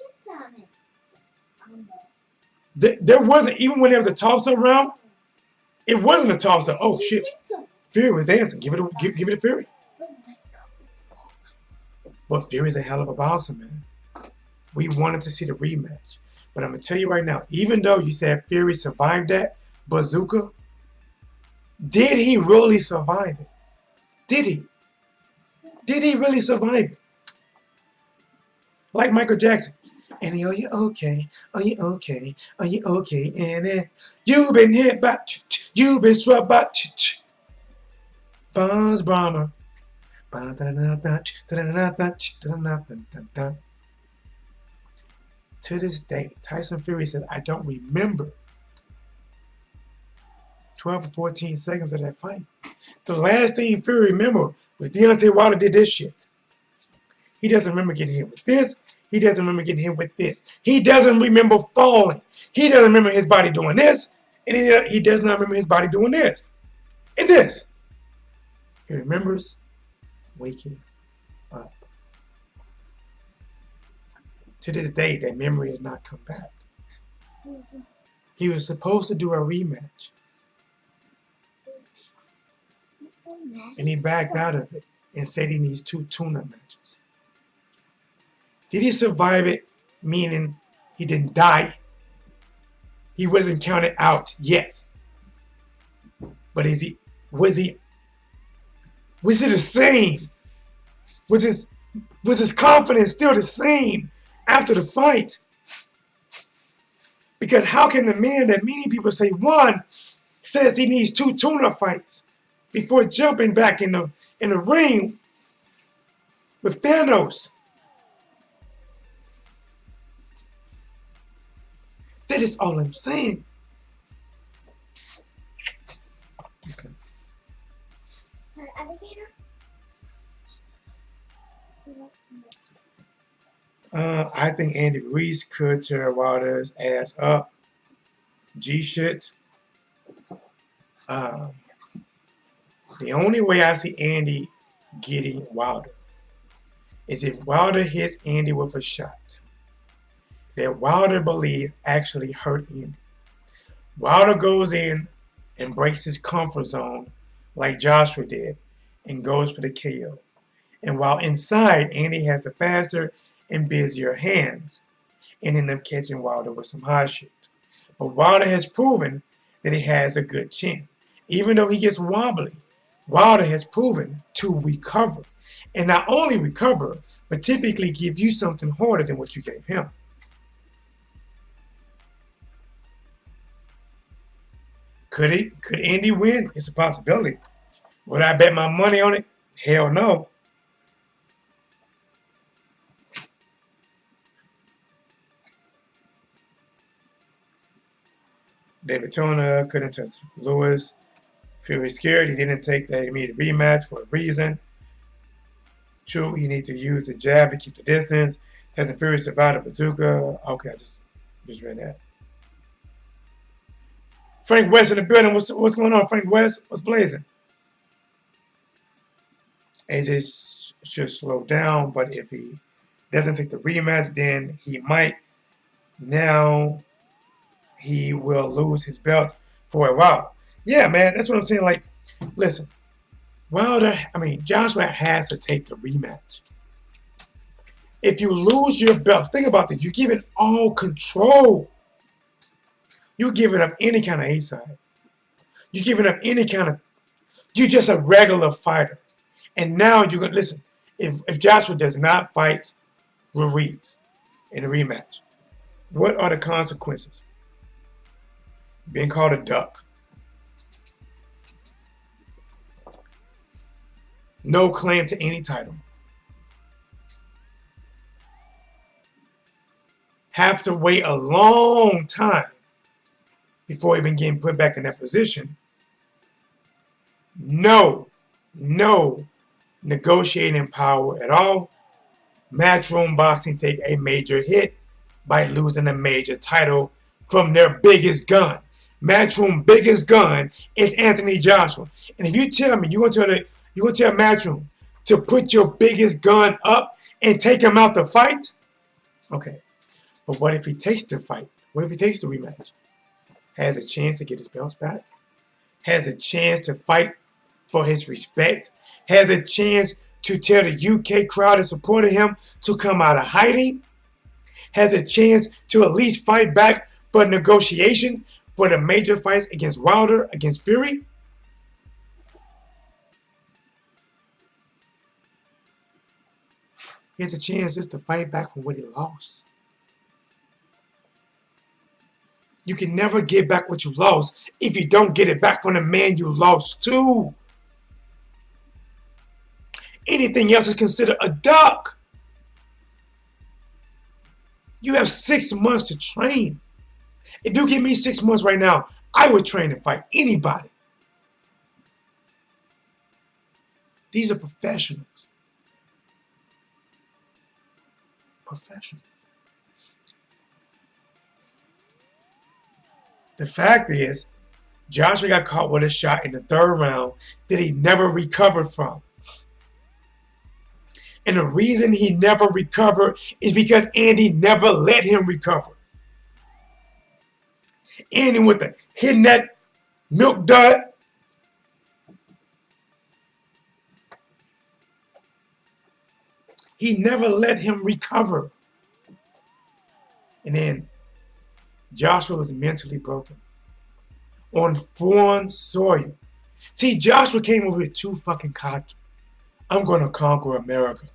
Speaker 1: There wasn't, even when there was a toss-up round, it wasn't a toss-up. Oh shit, Fury was dancing. Give it to Fury. But Fury's a hell of a boxer, man. We wanted to see the rematch. But I'm going to tell you right now, even though you said Fury survived that bazooka, did he really survive it? Did he? Did he really survive it? Like Michael Jackson. And are you okay? Are you okay? Are you okay? And you've been hit by, you've been struck by, Bonds Brahma. To this day, Tyson Fury says, I don't remember 12 or 14 seconds of that fight. The last thing Fury remembered was Deontay Wilder did this shit. He doesn't remember getting hit with this. He doesn't remember getting hit with this. He doesn't remember falling. He doesn't remember his body doing this. And he does not remember his body doing this. And this. He remembers waking up. To this day, that memory has not come back. He was supposed to do a rematch. And he backed out of it and said he needs 2 tune-up matches. Did he survive it? Meaning he didn't die. He wasn't counted out. Yes. But was it the same? Was his confidence still the same after the fight? Because how can the man that many people say won says he needs 2 tune-up fights before jumping back in the ring with Thanos? That is all I'm saying. Okay. I think Andy Ruiz could tear Wilder's ass up. G shit. The only way I see Andy getting Wilder is if Wilder hits Andy with a shot that Wilder believes actually hurt Andy. Wilder goes in and breaks his comfort zone like Joshua did and goes for the KO. And while inside, Andy has the faster and busier hands and end up catching Wilder with some high shit. But Wilder has proven that he has a good chin. Even though he gets wobbly, Wilder has proven to recover. And not only recover, but typically give you something harder than what you gave him. Could Andy win? It's a possibility. Would I bet my money on it? Hell no. David Tona couldn't touch Ruiz. Fury scared. He didn't take that immediate rematch for a reason. True, he needs to use the jab to keep the distance. Tyson Fury survived a bazooka. Okay, I just read that. Frank West in the building. What's going on, Frank West? What's blazing? AJ should slow down, but if he doesn't take the rematch, then he might. Now he will lose his belt for a while. Yeah, man, that's what I'm saying. Like, listen, Joshua has to take the rematch. If you lose your belt, think about this. You're giving all control. You're giving up any kind of A-side. You're giving up any kind of. You're just a regular fighter. And now you're going to listen. If Joshua does not fight Ruiz in a rematch, what are the consequences? Being called a duck. No claim to any title. Have to wait a long time before even getting put back in that position. No negotiating power at all. Matchroom Boxing take a major hit by losing a major title from their biggest gun. Matchroom biggest gun is Anthony Joshua. And if you tell me you're gonna tell Matchroom to put your biggest gun up and take him out to fight, okay. But what if he takes the fight? What if he takes the rematch? Has a chance to get his belts back? Has a chance to fight for his respect? Has a chance to tell the UK crowd that supported him to come out of hiding? Has a chance to at least fight back for negotiation for the major fights against Wilder, against Fury? He has a chance just to fight back from what he lost. You can never get back what you lost if you don't get it back from the man you lost to. Anything else is considered a duck. You have 6 months to train. If you give me 6 months right now, I would train and fight anybody. These are professionals. Professionals. The fact is, Joshua got caught with a shot in the 3rd round that he never recovered from. And the reason he never recovered is because Andy never let him recover. Andy with the hitting that milk dud. He never let him recover. And then Joshua was mentally broken on foreign soil. See, Joshua came over here too fucking cocky. I'm going to conquer America.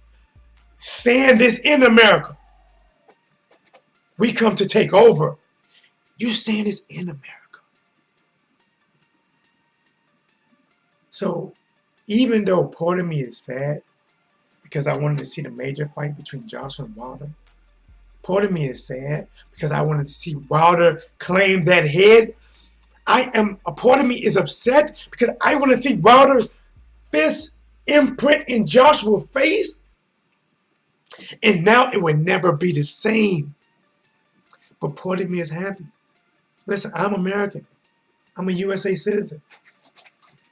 Speaker 1: Saying this in America. We come to take over. You saying this in America. So, even though part of me is sad because I wanted to see the major fight between Joshua and Wilder, part of me is sad because I wanted to see Wilder claim that head. A part of me is upset because I want to see Wilder's fist imprint in Joshua's face. And now it would never be the same. But part of me is happy. Listen, I'm American. I'm a USA citizen.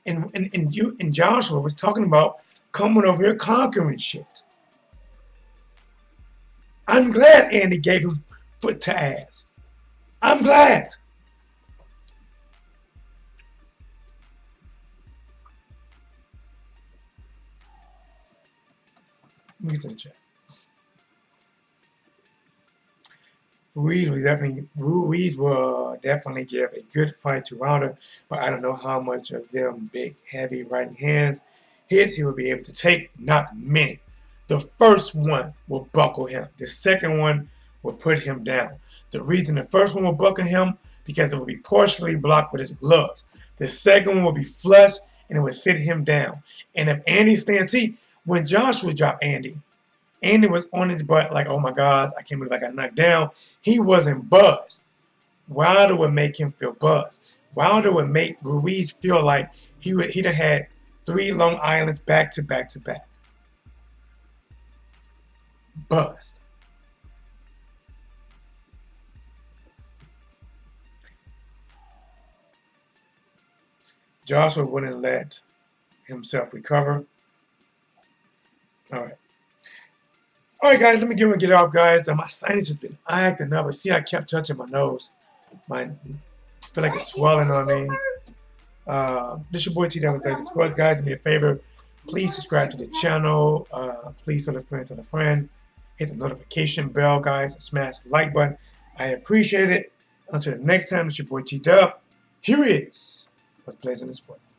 Speaker 1: And Joshua was talking about coming over here conquering shit. I'm glad Andy gave him foot to ass. I'm glad. Let me get to the chat. Ruiz will definitely give a good fight to Wilder, but I don't know how much of them big, heavy right hands hits he will be able to take. Not many. The first one will buckle him. The second one will put him down. The reason the first one will buckle him, because it will be partially blocked with his gloves. The second one will be flush, and it will sit him down. And if Andy stands, see, when Joshua dropped Andy was on his butt like, oh my God, I can't believe I got knocked down. He wasn't buzzed. Wilder would make him feel buzzed. Wilder would make Ruiz feel like he done had 3 Long Islands back to back to back. Buzzed. Joshua wouldn't let himself recover. All right. All right, guys, let me get it off, guys. My sinus has been acting up. See, I kept touching my nose. I feel like it's swelling on me. This is your boy T Down with Crazy Sports, guys. Do me a favor. Please subscribe to the channel. Please tell a friend. Hit the notification bell, guys. Smash the like button. I appreciate it. Until the next time, it's your boy T Dub. Here is What's blazing the sports?